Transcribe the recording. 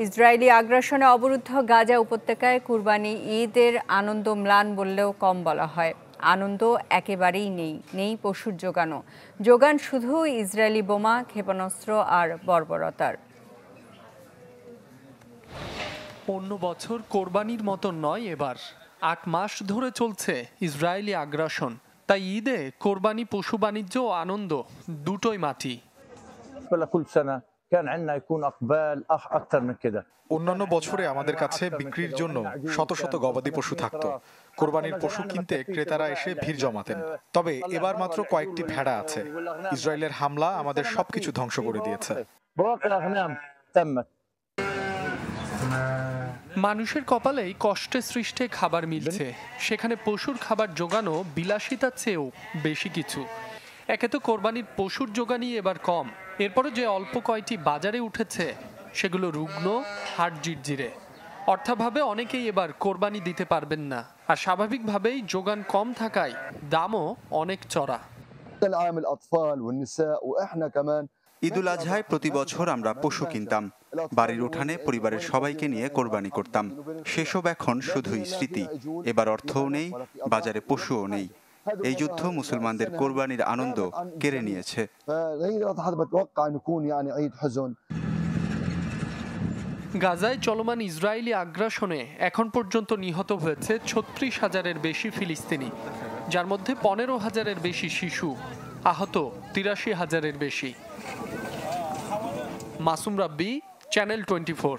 Israeli আগ্রাসনে অবরুদ্ধ গাজা উপত্যকায় কুরবানি ঈদের আনন্দ ম্লান বললেও কম বলা হয়। আনন্দ একেবারেই নেই পশুর যোগান শুধু ইসরায়েলি বোমা, ক্ষেপণাস্ত্র আর বর্বরতার। অন্য বছর কোরবানির মতো নয় এবার। ৮ মাস ধরে চলছে ইসরায়েলি আগ্রাসন, তাই ঈদে কোরবানি, পশু বাণিজ্য ও আনন্দ দুটোই মাটি। অন্যান্য বছরে আমাদের কাছে বিক্রির জন্য শত শত গবাদি পশু থাকতো। কোরবানির পশু কিনতে ক্রেতারা এসে ভিড় জমাতেন। তবে এবার মাত্র কয়েকটি ভেড়া আছে। ইসরায়েলের হামলা আমাদের সবকিছু ধ্বংস করে দিয়েছে। মানুষের কপালেই কষ্টে সৃষ্টে খাবার মিলছে, সেখানে পশুর খাবার জোগানো বিলাসিতার চেয়েও বেশি কিছু। একে তো কোরবানির পশুর জোগানই এবার কম, এরপরে যে অল্প কয়টি বাজারে উঠেছে সেগুলো রুগ্ন, হাড় জিরজিরে। অর্থাভাবে অনেকেই এবার কোরবানি দিতে পারবেন না, আর স্বাভাবিকভাবেই যোগান কম থাকায় দামও অনেক চড়া। ঈদুল আজহায় প্রতি বছর আমরা পশু কিনতাম, বাড়ির উঠানে পরিবারের সবাইকে নিয়ে কোরবানি করতাম। সেসব এখন শুধুই স্মৃতি। এবার অর্থও নেই, বাজারে পশুও নেই। এই যুদ্ধ মুসলমানদের কোরবানির আনন্দ কেড়ে নিয়েছে। গাজায় চলমান ইসরায়েলি আগ্রাসনে এখন পর্যন্ত নিহত হয়েছে ৩৬,০০০-এর বেশি ফিলিস্তিনি, যার মধ্যে ১৫,০০০-এর বেশি শিশু, আহত ৮৩,০০০-এর বেশি। মাসুম রাব্বি, চ্যানেল 24।